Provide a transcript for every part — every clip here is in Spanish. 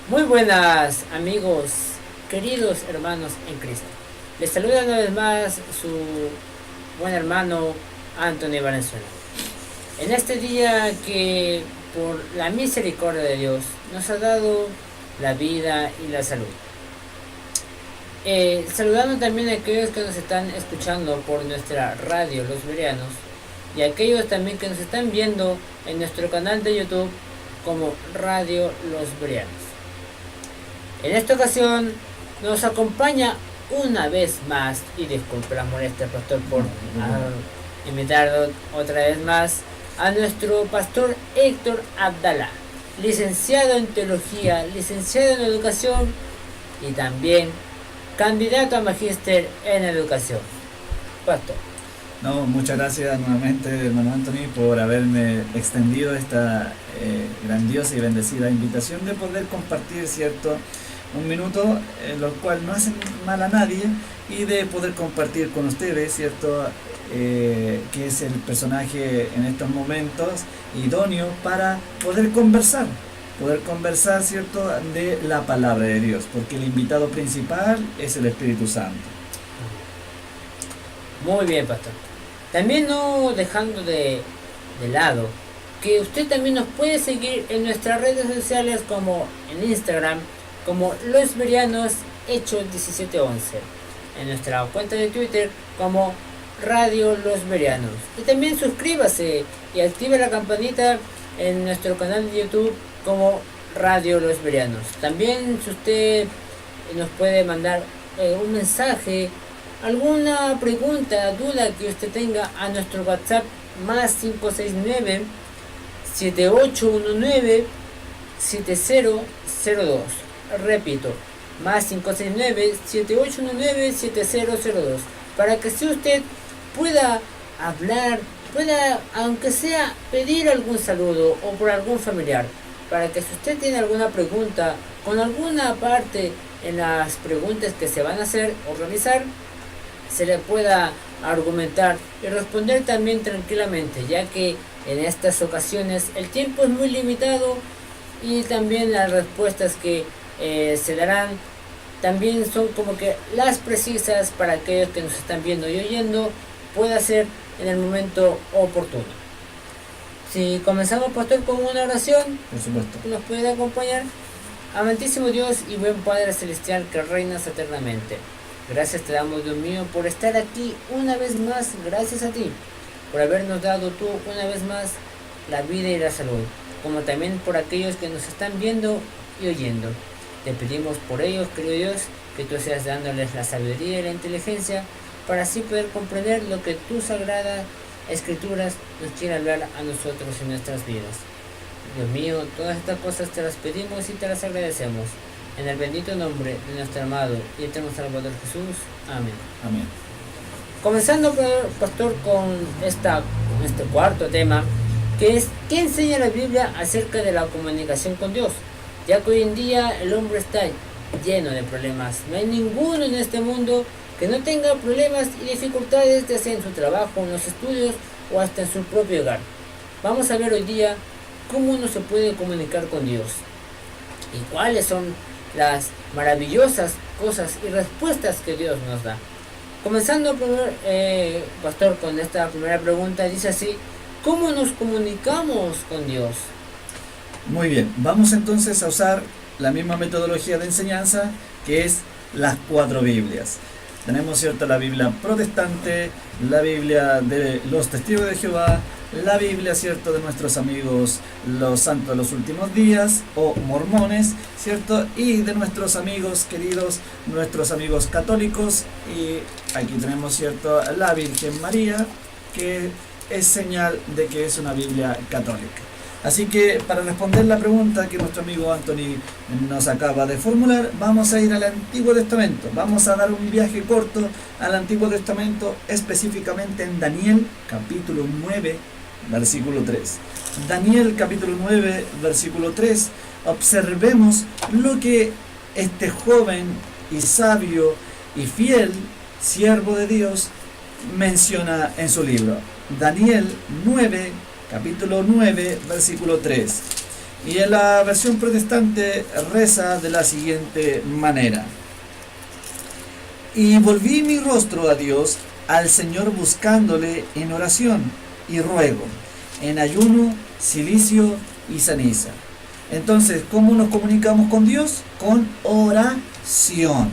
Muy buenas amigos, queridos hermanos en Cristo. Les saluda una vez más su buen hermano Anthony Valenzuela. En este día que por la misericordia de Dios nos ha dado la vida y la salud. Saludando también a aquellos que nos están escuchando por nuestra radio Los Bereanos y a aquellos también que nos están viendo en nuestro canal de YouTube como Radio Los Bereanos. En esta ocasión nos acompaña una vez más, y disculpe la molestia, pastor, por invitarlo otra vez más, a nuestro pastor Héctor Abdalá, licenciado en teología, licenciado en educación y también candidato a magíster en educación. Pastor. No, muchas gracias nuevamente, hermano Anthony, por haberme extendido esta grandiosa y bendecida invitación de poder compartir, ¿cierto?, un minuto, lo cual no hace mal a nadie, y de poder compartir con ustedes, ¿cierto?, que es el personaje en estos momentos idóneo para poder conversar, ¿cierto?, de la palabra de Dios, porque el invitado principal es el Espíritu Santo. Muy bien, pastor. También no dejando de lado que usted también nos puede seguir en nuestras redes sociales, como en Instagram como Los Bereanos Hechos 1711, en nuestra cuenta de Twitter como Radio Los Bereanos, y también suscríbase y active la campanita en nuestro canal de YouTube como Radio Los Bereanos. También, si usted nos puede mandar un mensaje, alguna pregunta, duda que usted tenga, a nuestro WhatsApp más 569 7819 7002. Repito, más 569-7819-7002, para que si usted pueda hablar, pueda, aunque sea, pedir algún saludo o por algún familiar, para que si usted tiene alguna pregunta con alguna parte en las preguntas que se van a hacer o realizar, se le pueda argumentar y responder también tranquilamente, ya que en estas ocasiones el tiempo es muy limitado y también las respuestas que se darán también son como que las precisas para aquellos que nos están viendo y oyendo pueda ser en el momento oportuno. Si comenzamos, pastor, con una oración, por supuesto, nos puede acompañar. Amantísimo Dios y buen Padre Celestial que reinas eternamente, gracias te damos, Dios mío, por estar aquí una vez más. Gracias a ti por habernos dado tú una vez más la vida y la salud, como también por aquellos que nos están viendo y oyendo. Te pedimos por ellos, querido Dios, que tú seas dándoles la sabiduría y la inteligencia para así poder comprender lo que tus sagradas escrituras nos quieren hablar a nosotros en nuestras vidas. Dios mío, todas estas cosas te las pedimos y te las agradecemos. En el bendito nombre de nuestro amado y eterno Salvador Jesús. Amén. Amén. Comenzando, pastor, con este cuarto tema, que es ¿qué enseña la Biblia acerca de la comunicación con Dios? Ya que hoy en día el hombre está lleno de problemas. No hay ninguno en este mundo que no tenga problemas y dificultades, ya sea en su trabajo, en los estudios o hasta en su propio hogar. Vamos a ver hoy día cómo uno se puede comunicar con Dios y cuáles son las maravillosas cosas y respuestas que Dios nos da. Comenzando, pastor, con esta primera pregunta, dice así: ¿cómo nos comunicamos con Dios? Muy bien, vamos entonces a usar la misma metodología de enseñanza, que es las 4 Biblias. Tenemos, ¿cierto?, la Biblia protestante, la Biblia de los Testigos de Jehová, la Biblia, ¿cierto?, de nuestros amigos los santos de los últimos días o mormones, ¿cierto?, y de nuestros amigos queridos, nuestros amigos católicos. Y aquí tenemos, ¿cierto?, la Virgen María, que es señal de que es una Biblia católica. Así que, para responder la pregunta que nuestro amigo Anthony nos acaba de formular, vamos a ir al Antiguo Testamento. Vamos a dar un viaje corto al Antiguo Testamento, específicamente en Daniel capítulo 9, versículo 3. Daniel capítulo 9, versículo 3. Observemos lo que este joven y sabio y fiel siervo de Dios menciona en su libro. Daniel 9, capítulo 9, versículo 3. Y en la versión protestante reza de la siguiente manera: y volví mi rostro a Dios, al Señor buscándole en oración y ruego, en ayuno, cilicio y ceniza. Entonces, ¿cómo nos comunicamos con Dios? Con oración.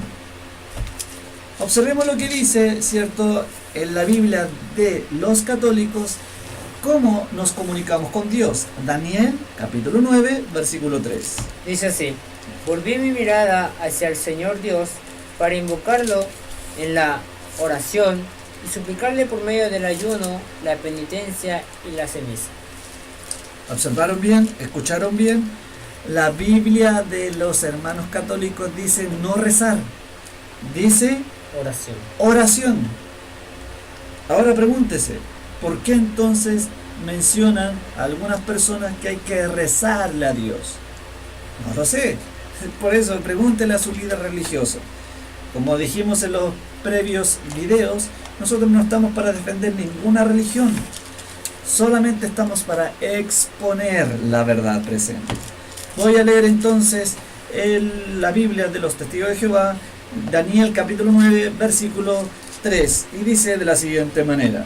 Observemos lo que dice, ¿cierto?, en la Biblia de los católicos, cómo nos comunicamos con Dios. Daniel, capítulo 9, versículo 3. Dice así: volví mi mirada hacia el Señor Dios para invocarlo en la oración y suplicarle por medio del ayuno, la penitencia y la ceniza. ¿Observaron bien? ¿Escucharon bien? La Biblia de los hermanos católicos dice no rezar, dice Oración. oración. Ahora pregúntese, ¿por qué entonces mencionan a algunas personas que hay que rezarle a Dios? No lo sé. Por eso pregúntele a su líder religioso. Como dijimos en los previos videos, nosotros no estamos para defender ninguna religión. Solamente estamos para exponer la verdad presente. Voy a leer entonces la Biblia de los Testigos de Jehová, Daniel capítulo 9, versículo 3, y dice de la siguiente manera: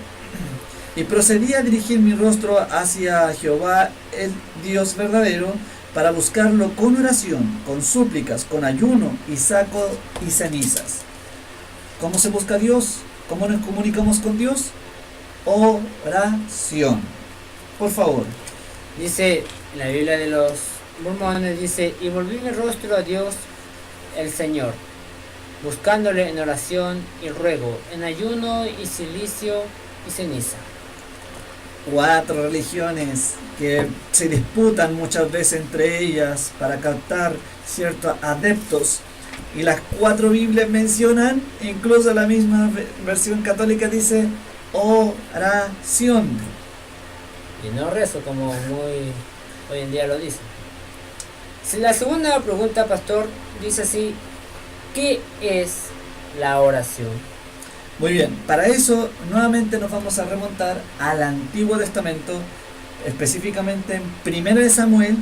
y procedí a dirigir mi rostro hacia Jehová, el Dios verdadero, para buscarlo con oración, con súplicas, con ayuno y saco y cenizas. ¿Cómo se busca a Dios? ¿Cómo nos comunicamos con Dios? Oración. Por favor. Dice en la Biblia de los mormones, dice: y volví mi rostro a Dios el Señor, buscándole en oración y ruego, en ayuno y cilicio y ceniza. 4 religiones que se disputan muchas veces entre ellas para captar ciertos adeptos, y las 4 Biblias mencionan, incluso la misma versión católica dice oración. Y no rezo como muy hoy en día lo dicen. Si la segunda pregunta, pastor, dice así: ¿qué es la oración? Muy bien, para eso nuevamente nos vamos a remontar al Antiguo Testamento, específicamente en Primera de Samuel,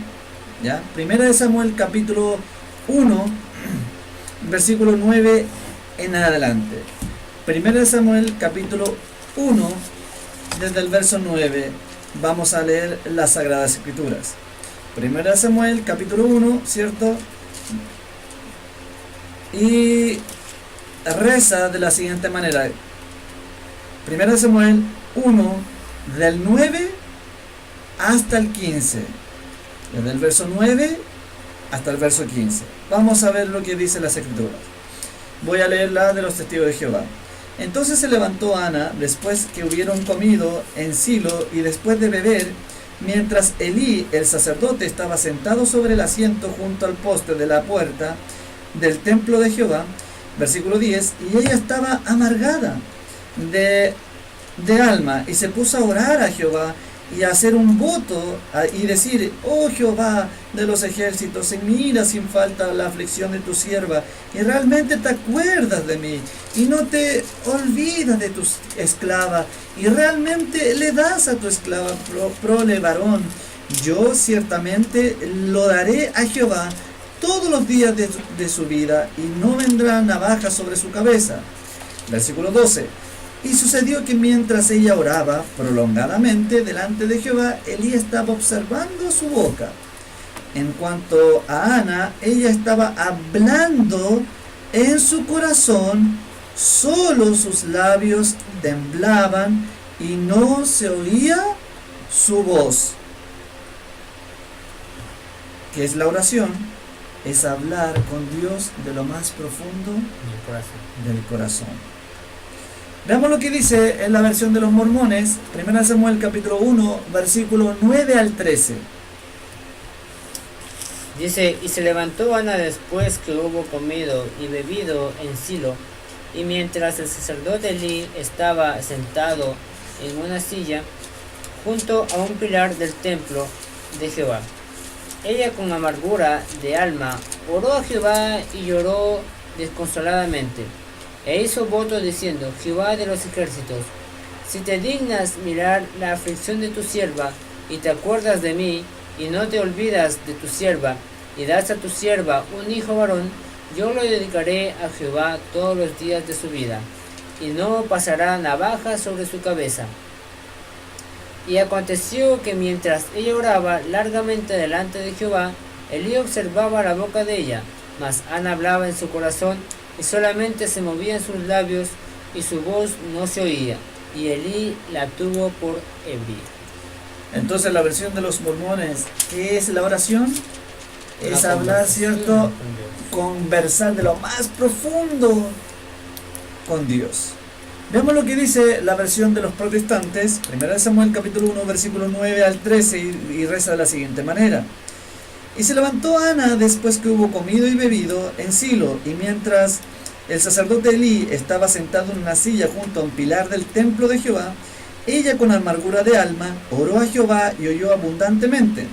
¿ya? Primera de Samuel capítulo 1, versículo 9 en adelante. Primera de Samuel capítulo 1, desde el verso 9, vamos a leer las Sagradas Escrituras. Primera de Samuel capítulo 1, ¿cierto? Y reza de la siguiente manera: Primera de Samuel 1, del 9 hasta el 15, desde el verso 9 hasta el verso 15. Vamos a ver lo que dice las Escrituras. Voy a leer la de los Testigos de Jehová. Entonces se levantó Ana después que hubieron comido en Silo y después de beber, mientras Elí el sacerdote estaba sentado sobre el asiento junto al poste de la puerta del templo de Jehová. Versículo 10, y ella estaba amargada de alma, y se puso a orar a Jehová y a hacer un voto y decir: oh Jehová de los ejércitos, en mi ira sin falta la aflicción de tu sierva, y realmente te acuerdas de mí, y no te olvidas de tu esclava, y realmente le das a tu esclava prole varón. Yo ciertamente lo daré a Jehová todos los días de su vida, y no vendrá navaja sobre su cabeza. Versículo 12. Y sucedió que mientras ella oraba prolongadamente delante de Jehová, Elí estaba observando su boca. En cuanto a Ana, ella estaba hablando en su corazón, solo sus labios temblaban y no se oía su voz. ¿Qué es la oración? Es hablar con Dios de lo más profundo del corazón. Veamos lo que dice en la versión de los mormones, 1 Samuel capítulo 1, versículo 9 al 13. Dice: y se levantó Ana después que hubo comido y bebido en Silo, y mientras el sacerdote Elí estaba sentado en una silla junto a un pilar del templo de Jehová. Ella con amargura de alma oró a Jehová y lloró desconsoladamente, e hizo voto diciendo: Jehová de los ejércitos, si te dignas mirar la aflicción de tu sierva y te acuerdas de mí, y no te olvidas de tu sierva, y das a tu sierva un hijo varón, yo lo dedicaré a Jehová todos los días de su vida, y no pasará navaja sobre su cabeza. Y aconteció que mientras ella oraba largamente delante de Jehová, Elí observaba la boca de ella, mas Ana hablaba en su corazón, y solamente se movían sus labios, y su voz no se oía, y Elí la tuvo por ebria. Entonces la versión de los mormones, ¿qué es la oración? Es Una hablar, conversación ¿cierto? con Dios. Conversar de lo más profundo con Dios. Veamos lo que dice la versión de los protestantes, 1 Samuel capítulo 1, versículo 9 al 13, y reza de la siguiente manera. Y se levantó Ana después que hubo comido y bebido en Silo, y mientras el sacerdote Elí estaba sentado en una silla junto a un pilar del templo de Jehová, ella con amargura de alma oró a Jehová y oyó abundantemente.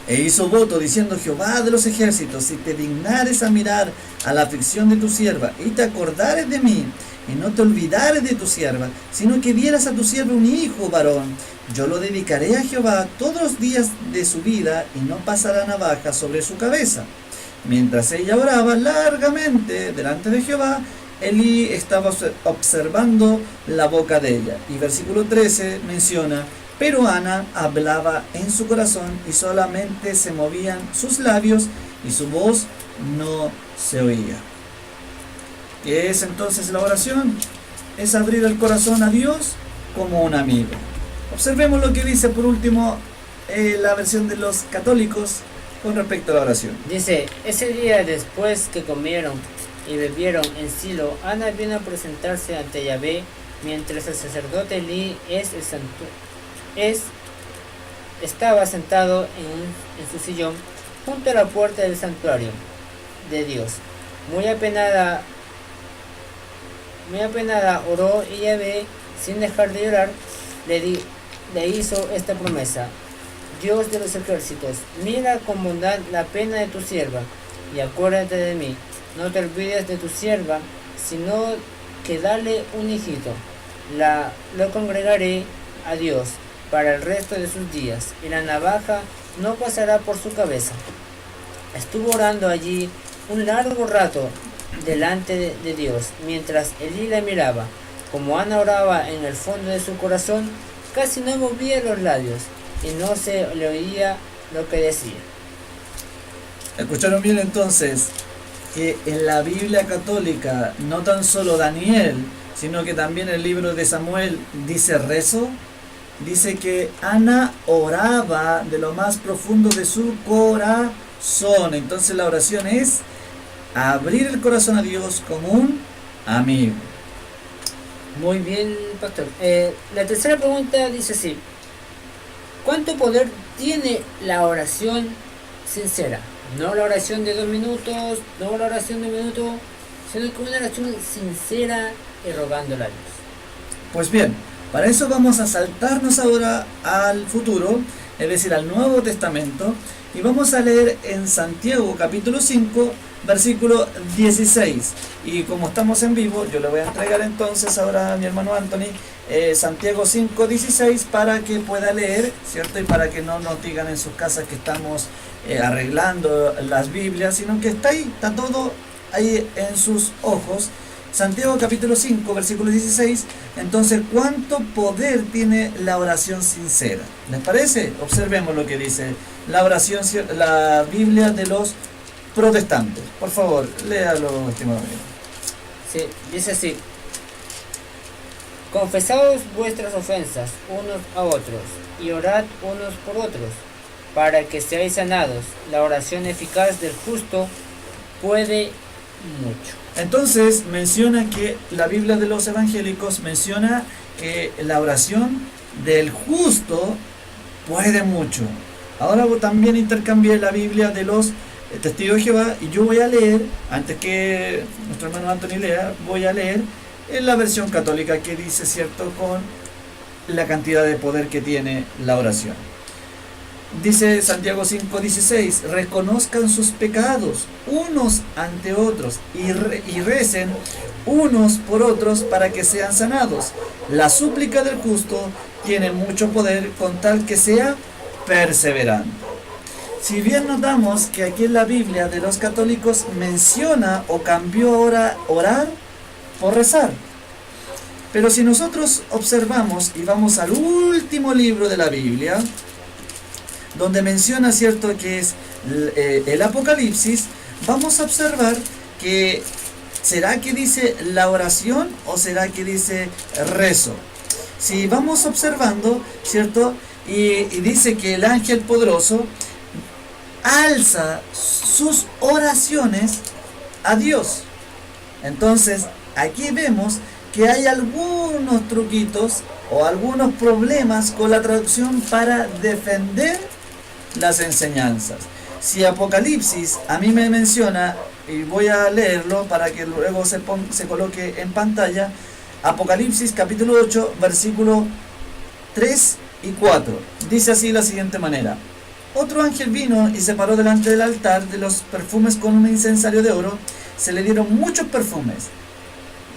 E hizo voto diciendo: Jehová de los ejércitos, si te dignares a mirar a la aflicción de tu sierva, y te acordares de mí, y no te olvidares de tu sierva, sino que dieras a tu sierva un hijo varón, yo lo dedicaré a Jehová todos los días de su vida, y no pasará navaja sobre su cabeza. Mientras ella oraba largamente delante de Jehová, Elí estaba observando la boca de ella. Y versículo 13 menciona: pero Ana hablaba en su corazón, y solamente se movían sus labios, y su voz no se oía. ¿Qué es entonces la oración? Es abrir el corazón a Dios como un amigo. Observemos lo que dice por último la versión de los católicos con respecto a la oración. Dice, ese día después que comieron y bebieron en Silo, Ana vino a presentarse ante Yahvé, mientras el sacerdote Elí estaba sentado en su sillón junto a la puerta del santuario de Dios. Muy apenada oró, y Yahvé, sin dejar de llorar, le hizo esta promesa: Dios de los ejércitos, mira con bondad la pena de tu sierva, y acuérdate de mí. No te olvides de tu sierva, sino que dale un hijito. Lo congregaré a Dios para el resto de sus días, y la navaja no pasará por su cabeza. Estuvo orando allí un largo rato delante de Dios, mientras Elí la miraba. Como Ana oraba en el fondo de su corazón, casi no movía los labios, y no se le oía lo que decía. ¿Escucharon bien entonces? Que en la Biblia católica no tan solo Daniel, sino que también el libro de Samuel dice rezo, dice que Ana oraba de lo más profundo de su corazón. Entonces la oración es abrir el corazón a Dios como un amigo. Muy bien, pastor. La tercera pregunta dice así: ¿cuánto poder tiene la oración sincera? No la oración de 2 minutos, no la oración de 1 minuto, sino que una oración sincera y rogándola a Dios. Pues bien, para eso vamos a saltarnos ahora al futuro, es decir, al Nuevo Testamento, y vamos a leer en Santiago capítulo 5, versículo 16. Y como estamos en vivo, yo le voy a entregar entonces ahora a mi hermano Anthony Santiago 5, 16 para que pueda leer, ¿cierto? Y para que no nos digan en sus casas que estamos arreglando las Biblias, sino que está ahí, está todo ahí en sus ojos. Santiago capítulo 5, versículo 16. Entonces, ¿cuánto poder tiene la oración sincera? ¿Les parece? Observemos lo que dice la oración, la Biblia de los protestantes. Por favor, léalo, estimado amigo. Sí, dice así: confesaos vuestras ofensas unos a otros, y orad unos por otros, para que seáis sanados. La oración eficaz del justo puede mucho. Entonces menciona que la Biblia de los evangélicos menciona que la oración del justo puede mucho. Ahora también intercambié la Biblia de los testigos de Jehová, y yo voy a leer, antes que nuestro hermano Anthony lea, voy a leer en la versión católica que dice, cierto, con la cantidad de poder que tiene la oración. Dice Santiago 5:16: reconozcan sus pecados unos ante otros y recen unos por otros para que sean sanados. La súplica del justo tiene mucho poder con tal que sea perseverando. Si bien notamos que aquí en la Biblia de los católicos menciona o cambió ahora orar por rezar. Pero si nosotros observamos y vamos al último libro de la Biblia, donde menciona, cierto, que es el Apocalipsis, vamos a observar que ¿será que dice la oración o será que dice rezo? Si vamos observando, cierto, y dice que el ángel poderoso alza sus oraciones a Dios. Entonces, aquí vemos que hay algunos truquitos o algunos problemas con la traducción para defender las enseñanzas. Si Apocalipsis a mí me menciona, y voy a leerlo para que luego se coloque en pantalla, Apocalipsis capítulo 8, versículo 3 y 4. Dice así la siguiente manera: otro ángel vino y se paró delante del altar de los perfumes con un incensario de oro. Se le dieron muchos perfumes.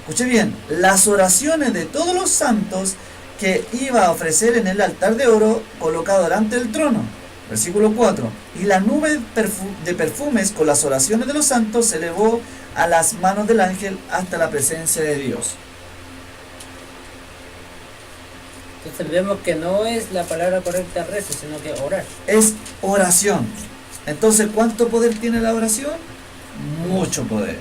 Escuche bien, las oraciones de todos los santos que iba a ofrecer en el altar de oro colocado delante del trono. Versículo 4. Y la nube de perfumes con las oraciones de los santos se elevó a las manos del ángel hasta la presencia de Dios. Entonces vemos que no es la palabra correcta rezo, sino que orar. Es oración. Entonces, ¿cuánto poder tiene la oración? Mucho poder.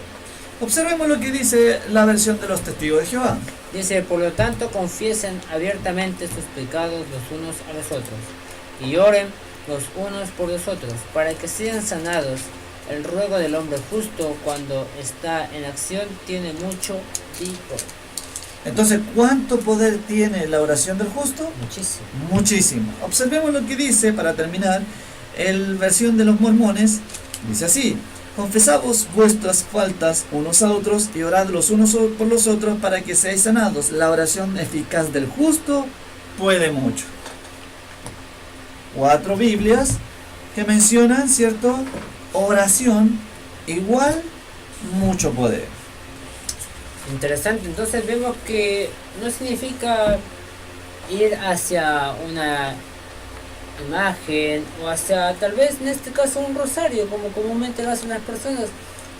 Observemos lo que dice la versión de los testigos de Jehová. Dice, por lo tanto confiesen abiertamente sus pecados los unos a los otros, y oren los unos por los otros, para que sean sanados. El ruego del hombre justo, cuando está en acción, tiene mucho vigor. Entonces, ¿cuánto poder tiene la oración del justo? Muchísimo. Muchísimo. Observemos lo que dice, para terminar, el versión de los mormones. Dice así: confesaos vuestras faltas unos a otros y orad los unos por los otros para que seáis sanados. La oración eficaz del justo puede mucho. 4 Biblias que mencionan, cierto, oración igual mucho poder. Interesante. Entonces vemos que no significa ir hacia una imagen o hacia, tal vez en este caso, un rosario, como comúnmente lo hacen las personas,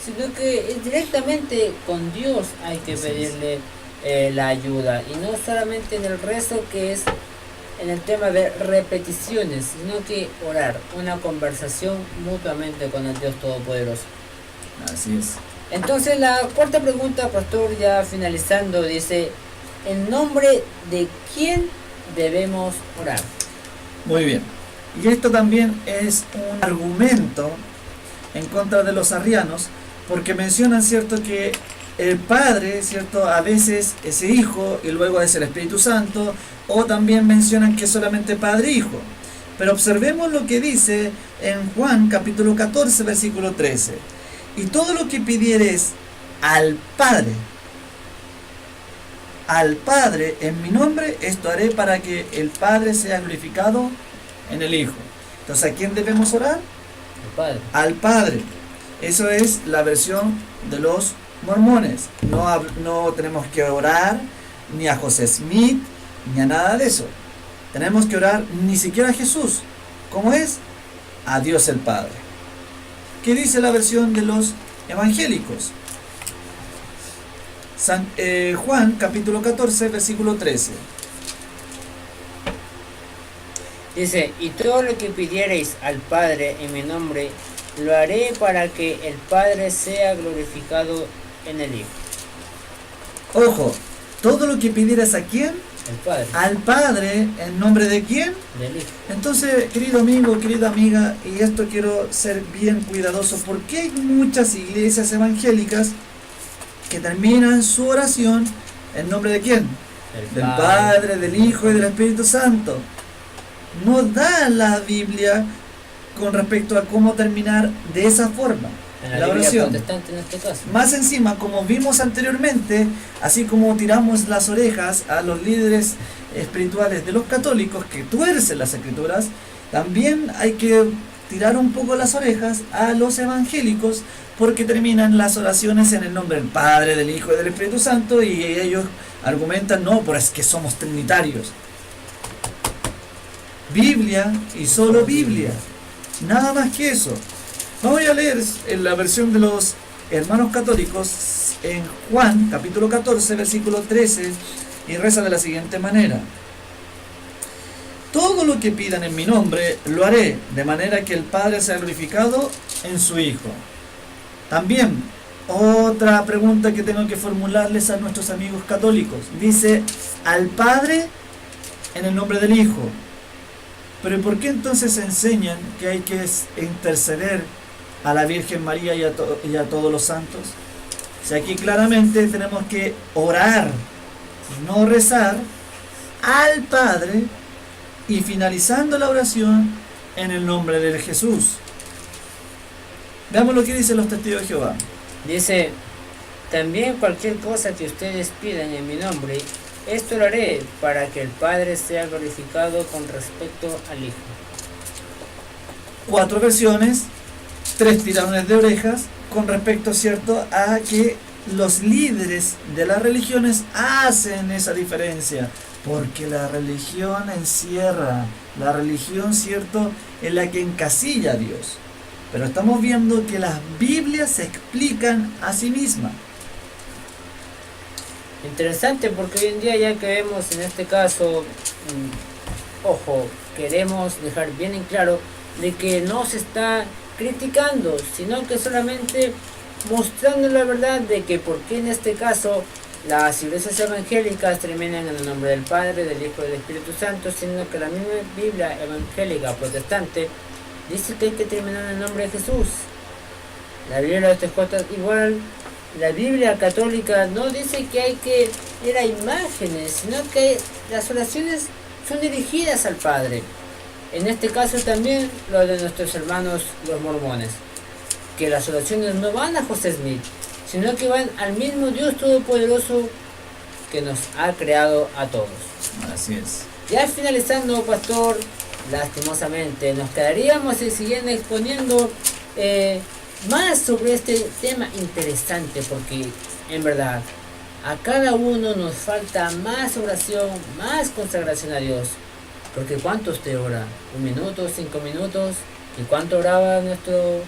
sino que es directamente con Dios hay que pedirle la ayuda, y no solamente en el rezo, que es en el tema de repeticiones, sino que orar, una conversación mutuamente con el Dios Todopoderoso. Así es. Entonces la cuarta pregunta, pastor, ya finalizando, dice: ¿en nombre de quién debemos orar? Muy bien. Y esto también es un argumento en contra de los arrianos, porque mencionan, cierto, que el Padre, cierto, a veces es el Hijo y luego es el Espíritu Santo, o también mencionan que es solamente Padre e Hijo. Pero observemos lo que dice en Juan capítulo 14, versículo 13. Y todo lo que pidieres al Padre en mi nombre, esto haré para que el Padre sea glorificado en el Hijo. Entonces, ¿a quién debemos orar? El Padre. Al Padre. Eso es la versión de los mormones. No tenemos que orar ni a José Smith ni a nada de eso. Tenemos que orar ni siquiera a Jesús. ¿Cómo es? A Dios el Padre. ¿Qué dice la versión de los evangélicos? Juan capítulo 14, versículo 13. Dice: y todo lo que pidiereis al Padre en mi nombre, lo haré para que el Padre sea glorificado en el Hijo. Ojo, todo lo que pidieras, ¿a quién? El Padre. Al Padre, ¿en nombre de quién? Del Hijo. Entonces, querido amigo, querida amiga, y esto quiero ser bien cuidadoso, porque hay muchas iglesias evangélicas que terminan su oración en nombre de quién? Del Padre, del Hijo y del Espíritu Santo. No da la Biblia con respecto a cómo terminar de esa forma En la la Biblia oración. protestante en este caso. Más encima, como vimos anteriormente, así como tiramos las orejas a los líderes espirituales de los católicos que tuercen las escrituras, también hay que tirar un poco las orejas a los evangélicos, porque terminan las oraciones en el nombre del Padre, del Hijo y del Espíritu Santo, y ellos argumentan: no, pero es que somos trinitarios. Biblia y solo Biblia. Nada más que eso. Vamos a leer en la versión de los hermanos católicos en Juan, capítulo 14, versículo 13, y reza de la siguiente manera. Todo lo que pidan en mi nombre lo haré, de manera que el Padre sea glorificado en su Hijo. También, otra pregunta que tengo que formularles a nuestros amigos católicos. Dice, al Padre en el nombre del Hijo. Pero ¿por qué entonces enseñan que hay que interceder a la Virgen María y a todos los santos? Si aquí claramente tenemos que orar, no rezar, al Padre, y finalizando la oración en el nombre de Jesús. Veamos lo que dicen los testigos de Jehová. Dice, también cualquier cosa que ustedes pidan en mi nombre, esto lo haré para que el Padre sea glorificado con respecto al Hijo. 4 versiones, 3 tirones de orejas con respecto, ¿cierto?, a que los líderes de las religiones hacen esa diferencia, porque la religión encierra, la religión, ¿cierto?, es la que encasilla a Dios. Pero estamos viendo que las Biblias se explican a sí mismas. Interesante, porque hoy en día, ya que vemos en este caso, ojo, queremos dejar bien en claro de que no se está criticando, sino que solamente mostrando la verdad de que por qué en este caso las iglesias evangélicas terminan en el nombre del Padre, del Hijo y del Espíritu Santo, siendo que la misma Biblia evangélica protestante dice que hay que terminar en el nombre de Jesús. La Biblia de TJ igual. La Biblia católica no dice que hay que ir a imágenes, sino que las oraciones son dirigidas al Padre. En este caso también lo de nuestros hermanos los mormones, que las oraciones no van a José Smith, sino que van al mismo Dios Todopoderoso que nos ha creado a todos. Así es. Ya finalizando, pastor, lastimosamente nos quedaríamos siguiendo exponiendo más sobre este tema interesante, porque en verdad a cada uno nos falta más oración, más consagración a Dios. Porque ¿cuánto usted ora? ¿1 minuto, 5 minutos? ¿Y cuánto oraba nuestro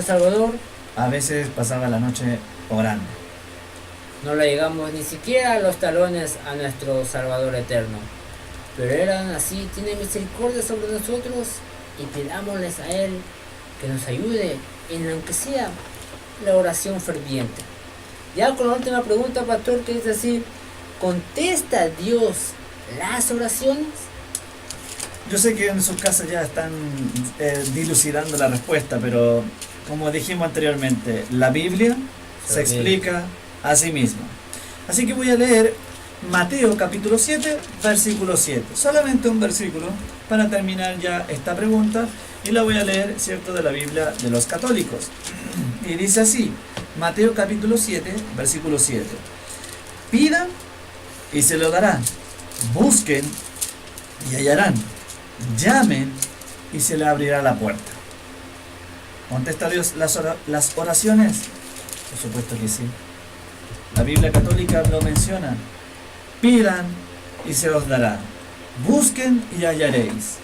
Salvador? A veces pasaba la noche orando. No le llegamos ni siquiera a los talones a nuestro Salvador eterno. Pero eran así, tiene misericordia sobre nosotros, y pidámosles a Él que nos ayude en aunque sea la oración ferviente. Ya con la última pregunta, pastor, que dice así: ¿contesta Dios las oraciones? Yo sé que en sus casas ya están dilucidando la respuesta, pero como dijimos anteriormente, la Biblia se explica a sí misma. Así que voy a leer Mateo capítulo 7, versículo 7. Solamente un versículo para terminar ya esta pregunta, y la voy a leer, ¿cierto?, de la Biblia de los católicos. Y dice así, Mateo capítulo 7, versículo 7. Pidan y se lo darán. Busquen y hallarán. Llamen y se le abrirá la puerta. ¿Contesta Dios las oraciones? Por supuesto que sí. La Biblia católica lo menciona. Pidan y se os dará. Busquen y hallaréis.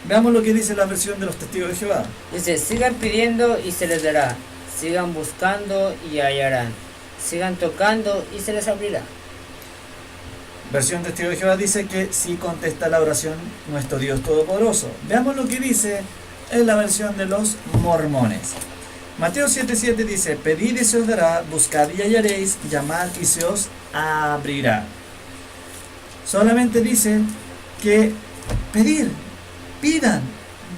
Veamos lo que dice la versión de los testigos de Jehová. Dice: sigan pidiendo y se les dará. Sigan buscando y hallarán. Sigan tocando y se les abrirá. Versión Testigo de Jehová dice que sí contesta la oración nuestro Dios Todopoderoso. Veamos lo que dice en la versión de los mormones. Mateo 7:7 dice: pedid y se os dará, buscad y hallaréis, llamad y se os abrirá. Solamente dice que pedir, pidan,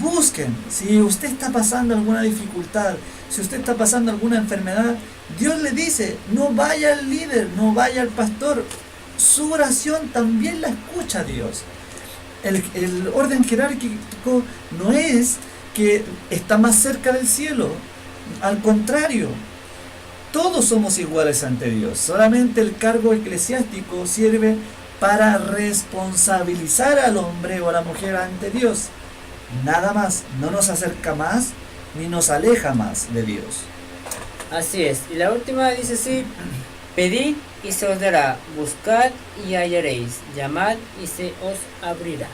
busquen. Si usted está pasando alguna dificultad, si usted está pasando alguna enfermedad, Dios le dice: no vaya al líder, no vaya al pastor. Su oración también la escucha Dios. El orden jerárquico no es que está más cerca del cielo. Al contrario, todos somos iguales ante Dios. Solamente el cargo eclesiástico sirve para responsabilizar al hombre o a la mujer ante Dios. Nada más, no nos acerca más ni nos aleja más de Dios. Así es. Y la última dice así: Pedid y se os dará, buscad y hallaréis, llamad y se os abrirá.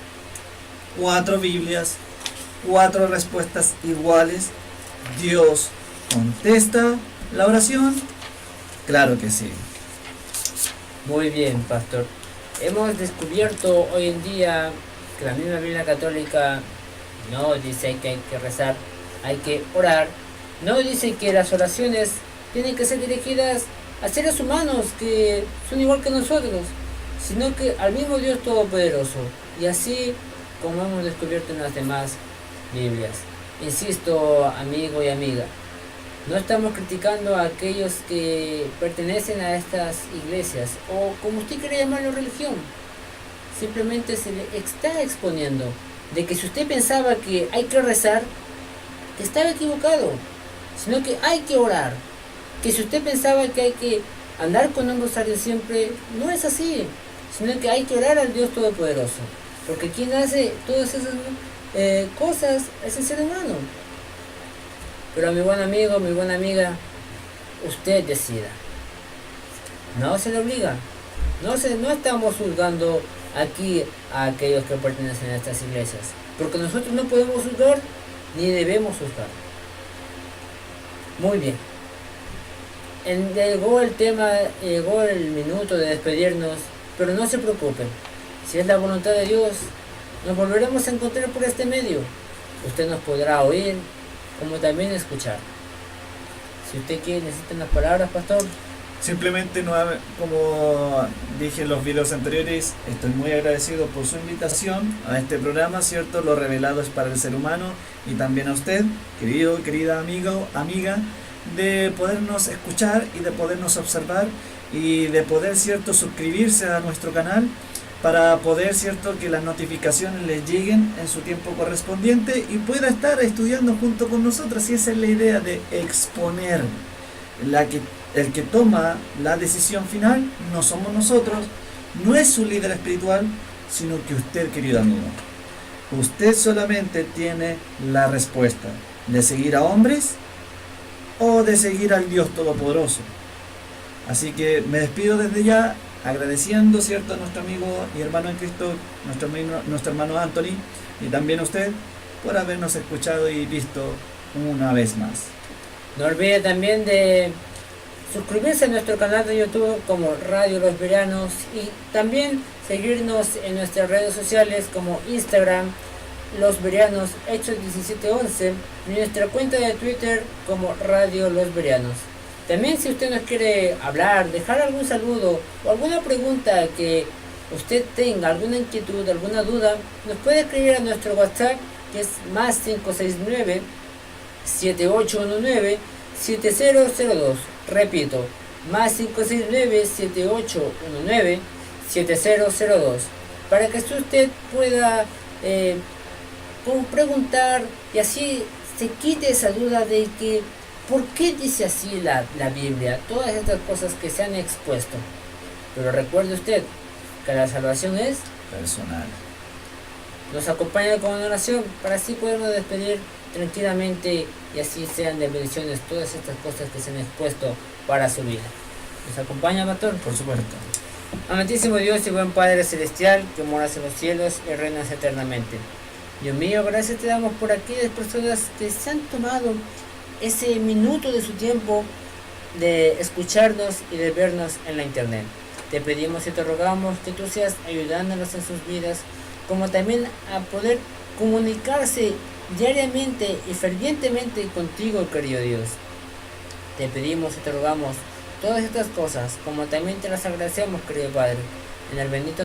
4 Biblias, 4 respuestas iguales. ¿Dios contesta la oración? Claro que sí. Muy bien, pastor. Hemos descubierto hoy en día que la misma Biblia católica no dice que hay que rezar, hay que orar. No dice que las oraciones tienen que ser dirigidas a seres humanos que son igual que nosotros, sino que al mismo Dios Todopoderoso. Y así como hemos descubierto en las demás Biblias. Insisto, amigo y amiga, no estamos criticando a aquellos que pertenecen a estas iglesias o como usted quiere llamarlo religión. Simplemente se le está exponiendo de que si usted pensaba que hay que rezar, estaba equivocado, sino que hay que orar. Que si usted pensaba que hay que andar con un rosario siempre, no es así, sino que hay que orar al Dios Todopoderoso, porque quien hace todas esas cosas es el ser humano. Pero mi buen amigo, mi buena amiga, usted decida. No se le obliga. No estamos juzgando aquí a aquellos que pertenecen a estas iglesias, porque nosotros no podemos juzgar ni debemos juzgar. Muy bien. Llegó el tema, llegó el minuto de despedirnos, pero no se preocupen. Si es la voluntad de Dios, nos volveremos a encontrar por este medio. Usted nos podrá oír, como también escuchar. Si usted quiere, necesita unas palabras, pastor. Simplemente, como dije en los videos anteriores, estoy muy agradecido por su invitación a este programa, ¿cierto? Lo revelado es para el ser humano y también a usted, querida amiga, de podernos escuchar y de podernos observar y de poder, ¿cierto?, suscribirse a nuestro canal para poder, ¿cierto?, que las notificaciones les lleguen en su tiempo correspondiente y pueda estar estudiando junto con nosotros. Y esa es la idea de exponer. El que toma la decisión final no somos nosotros, no es su líder espiritual, sino que usted, querido amigo. Usted solamente tiene la respuesta de seguir a hombres o de seguir al Dios Todopoderoso. Así que me despido desde ya, agradeciendo, ¿cierto?, a nuestro amigo y hermano en Cristo, nuestro hermano Anthony, y también a usted por habernos escuchado y visto una vez más. No olvide también de suscribirse a nuestro canal de YouTube como Radio Los Bereanos y también seguirnos en nuestras redes sociales como Instagram, Los Bereanos Hechos 1711, y nuestra cuenta de Twitter como Radio Los Bereanos. También, si usted nos quiere hablar, dejar algún saludo o alguna pregunta que usted tenga, alguna inquietud, alguna duda, nos puede escribir a nuestro WhatsApp, que es más 569 7819 7002. Repito, más 569 7819 7002, para que usted pueda preguntar y así se quite esa duda de que ¿por qué dice así la Biblia? Todas estas cosas que se han expuesto. Pero recuerde usted que la salvación es personal. Nos acompaña con una oración para así podernos despedir tranquilamente y así sean de bendiciones todas estas cosas que se han expuesto para su vida. ¿Nos acompaña, pastor? Por supuesto. Amantísimo Dios y buen Padre Celestial, que moras en los cielos y reinas eternamente. Dios mío, gracias te damos por aquellas personas que se han tomado ese minuto de su tiempo de escucharnos y de vernos en la internet. Te pedimos y te rogamos que tú seas ayudándonos en sus vidas, como también a poder comunicarse diariamente y fervientemente contigo, querido Dios. Te pedimos y te rogamos todas estas cosas, como también te las agradecemos, querido Padre, en el bendito